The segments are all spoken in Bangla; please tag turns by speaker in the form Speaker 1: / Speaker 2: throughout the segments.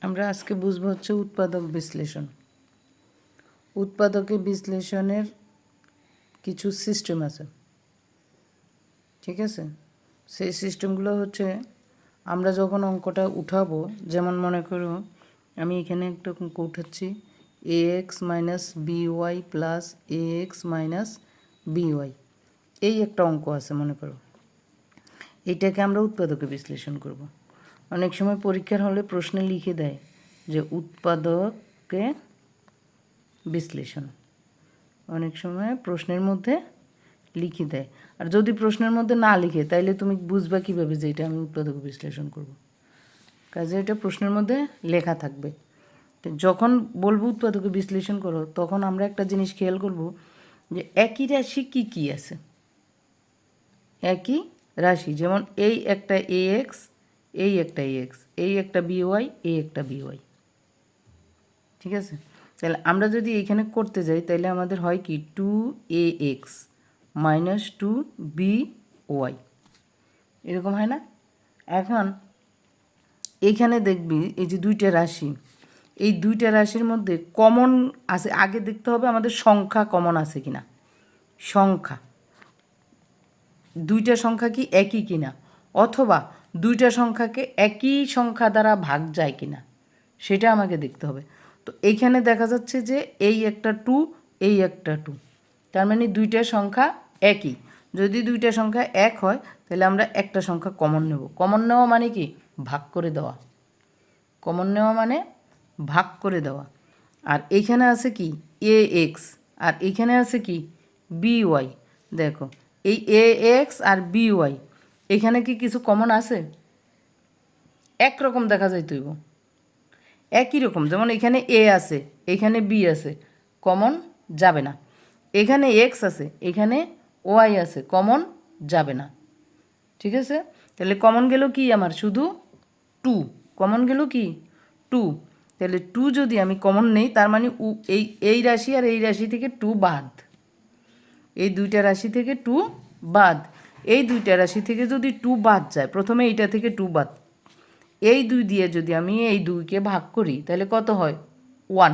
Speaker 1: আমরা আজকে বুঝবো হচ্ছে উৎপাদক বিশ্লেষণ। উৎপাদকে বিশ্লেষণের কিছু সিস্টেম আছে, ঠিক আছে? সেই সিস্টেমগুলো হচ্ছে আমরা যখন অঙ্কটা উঠাবো, যেমন মনে করো আমি এখানে একটা অঙ্ক উঠাচ্ছি, a x minus b y plus a x minus b y, এই একটা অঙ্ক আছে মনে করো। এইটাকে আমরা উৎপাদকে বিশ্লেষণ করব। অনেক সময় পরীক্ষার হলে প্রশ্নে লিখে দেয় যে উৎপাদকে বিশ্লেষণ, অনেক সময় প্রশ্নের মধ্যে লিখে দেয়। আর যদি প্রশ্নের মধ্যে না লিখে তাইলে তুমি বুঝবা কীভাবে যে এটা আমি উৎপাদক বিশ্লেষণ করব? কাজে এটা প্রশ্নের মধ্যে লেখা থাকবে। যখন বলবো উৎপাদকে বিশ্লেষণ করো, তখন আমরা একটা জিনিস খেয়াল করব যে একই রাশি কী কী আছে। একই রাশি, যেমন এই একটা এ এক্স, এই একটা এ এক্স, এই একটা বিওয়াই, এই একটা বিওয়াই, ঠিক আছে? তাহলে আমরা যদি এইখানে করতে যাই তাহলে আমাদের হয় কি, two a x minus two b y, এরকম হয় না? এখন এইখানে দেখবি এই যে দুইটা রাশি, এই দুইটা রাশির মধ্যে কমন আছে, আগে দেখতে হবে আমাদের সংখ্যা কমন আছে কিনা। সংখ্যা, দুইটা সংখ্যা কি একই কিনা, অথবা দুইটা সংখ্যাকে একই সংখ্যা দ্বারা ভাগ যায় কিনা, সেটা আমাকে দেখতে হবে। তো এইখানে দেখা যাচ্ছে যে এই একটা টু, এই একটা টু, তার মানে দুইটা সংখ্যা একই। যদি দুইটা সংখ্যা এক হয় তাহলে আমরা একটা সংখ্যা কমন নেব। কমন নেওয়া মানে কি, ভাগ করে দেওয়া। কমন নেওয়া মানে ভাগ করে দেওয়া। আর এইখানে আছে কি এ এক্স, আর এইখানে আছে কি বি ওয়াই। দেখো এই এ এক্স আর বি ওয়াই, এখানে কি কিছু কমন আছে? একরকম দেখা যায় তৈব, একই রকম। যেমন এখানে এ আছে, এখানে বি আছে, কমন যাবে না। এখানে এক্স আছে, এখানে ওয়াই আছে, কমন যাবে না, ঠিক আছে? তাহলে কমন গেল কি আমার, শুধু টু। কমন গেল কি টু। তাহলে টু যদি আমি কমন নেই, তার মানে এই রাশি আর এই রাশি থেকে টু বাদ, এই দুইটা রাশি থেকে টু বাদ। এই দুইটা রাশি থেকে যদি টু বাদ যায়, প্রথমে এইটা থেকে টু বাদ, এই দুই দিয়ে যদি আমি এই দুইকে ভাগ করি তাহলে কত হয়, ওয়ান।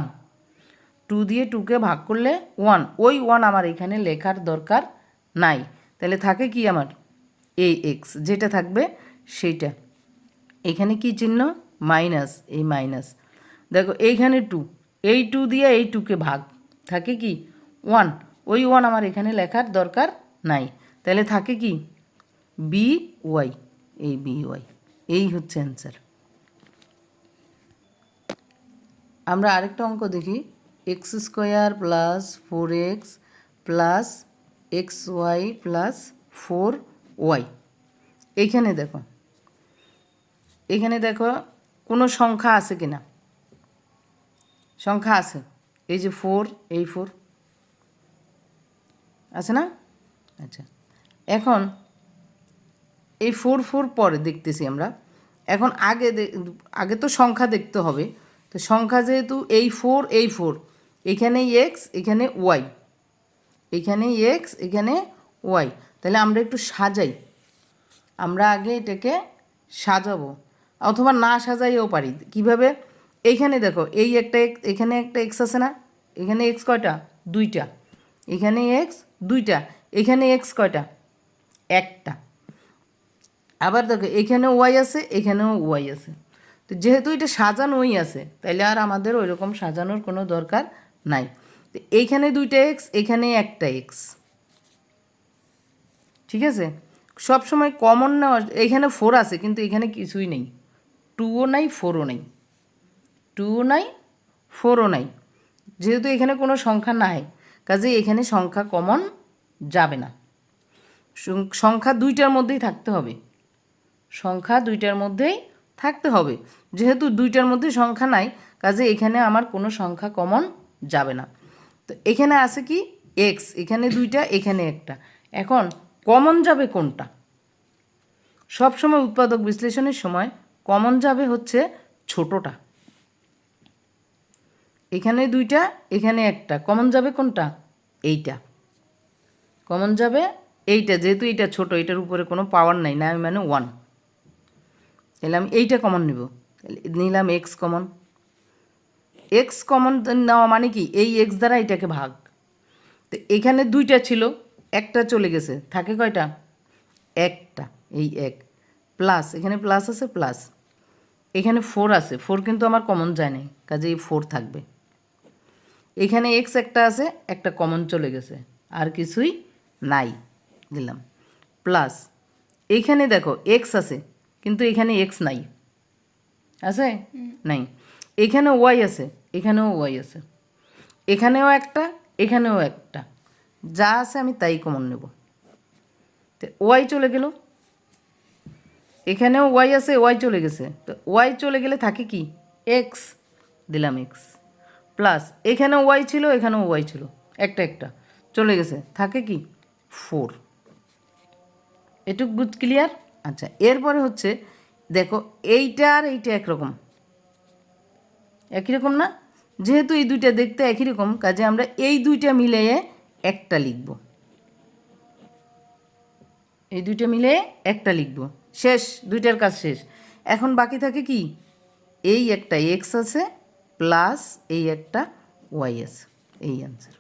Speaker 1: টু দিয়ে টুকে ভাগ করলে ওয়ান, ওই ওয়ান আমার এখানে লেখার দরকার নাই। তাহলে থাকে কি আমার এ এক্স, যেটা থাকবে সেইটা। এখানে কি চিহ্ন, মাইনাস, এই মাইনাস। দেখো এইখানে টু, এই টু দিয়ে এই টুকে ভাগ, থাকে কি ওয়ান, ওই ওয়ান আমার এখানে লেখার দরকার নাই। তাহলে থাকে কি বি ওয়াই, এই বি ওয়াই, এই হচ্ছে অ্যান্সার। আমরা আরেকটা অঙ্ক দেখি, x square plus four x plus x y plus four y. এইখানে দেখো, এখানে দেখো কোনো সংখ্যা আছে কিনা। সংখ্যা আছে, এই যে ফোর, এই ফোর আছে না? আচ্ছা, এখন এই ফোর ফোর পরে দেখতেছি আমরা। এখন আগে তো সংখ্যা দেখতে হবে। তো সংখ্যা যেহেতু এই ফোর, এই ফোর, এখানে এক্স, এখানে ওয়াই, এখানে এক্স, এখানে ওয়াই, তাহলে আমরা একটু সাজাই। আমরা আগে এটাকে সাজাবো, অথবা না সাজাইও পারি। কিভাবে, এইখানে দেখো এই একটা এক্স, এখানে একটা এক্স আছে না? এখানে এক্স কয়টা, দুইটা। এখানে এক্স দুইটা, এখানে এক্স কয়টা, একটা। আবার দেখো এখানেও ওয়াই আছে, এখানেও ওয়াই আছে। তো যেহেতু এটা সাজানোই আছে, তাইলে আর আমাদের ওই রকম সাজানোর কোনো দরকার নাই। তো এইখানে দুইটা এক্স, এখানে একটা এক্স, ঠিক আছে? সবসময় কমন নেওয়া, এখানে ফোর আছে কিন্তু এখানে কিছুই নেই, টুও নাই ফোরও নেই, টুও নাই ফোরও নাই। যেহেতু এখানে কোনো সংখ্যা নাই, কাজে এখানে সংখ্যা কমন যাবে না। সংখ্যা দুইটার মধ্যেই থাকতে হবে, সংখ্যা দুইটার মধ্যেই থাকতে হবে। যেহেতু দুইটার মধ্যে সংখ্যা নাই, কাজে এখানে আমার কোনো সংখ্যা কমন যাবে না। তো এখানে আছে কি এক্স, এখানে দুইটা, এখানে একটা। এখন কমন যাবে কোনটা? সবসময় উৎপাদক বিশ্লেষণের সময় কমন যাবে হচ্ছে ছোটোটা। এখানে দুইটা, এখানে একটা, কমন যাবে কোনটা, এইটা কমন যাবে, এইটা। যেহেতু এইটা ছোট, এটার উপরে কোনো পাওয়ার নাই, না মানে ওয়ান, তাহলে আমি এইটা কমন নেব। নিলাম এক্স কমন। এক্স কমন নেওয়া মানে কি, এই এক্স দ্বারা এটাকে ভাগ। তো এখানে দুইটা ছিল, একটা চলে গেছে, থাকে কয়টা? একটা, এই এক প্লাস, এখানে প্লাস আছে প্লাস, এখানে 4 আছে, 4 কিন্তু আমার কমন যায় নাই, কাজে এই 4 থাকবে। এখানে এক্স একটা আছে, একটা কমন চলে গেছে, আর কিছুই নাই, দিলাম প্লাস। এইখানে দেখো এক্স আছে, কিন্তু এখানে এক্স নাই, আছে নাই। এখানে ওয়াই আছে, এখানেও ওয়াই আছে, এখানেও একটা, এখানেও একটা, যা আছে আমি তাই কমন নেব। তো ওয়াই চলে গেল, এখানেও ওয়াই আছে, ওয়াই চলে গেছে, তো ওয়াই চলে গেলে থাকে কি? এক্স, দিলাম এক্স প্লাস। এখানেও ওয়াই ছিল, এখানেও ওয়াই ছিল, একটা একটা চলে গেছে, থাকে কি? 4। এটুক বুঝ ক্লিয়ার? আচ্ছা, এরপরে হচ্ছে দেখো এইটা আর এইটা একরকম, একই রকম না? যেহেতু এই দুইটা দেখতে একই রকম, কাজে আমরা এই দুইটা মিলিয়ে একটা লিখব, এই দুইটা মিলে একটা লিখব, শেষ, দুইটার কাজ শেষ। এখন বাকি থাকে কি? এই একটা এক্স আছে প্লাস এই একটা ওয়াই আছে, এই অ্যান্সার।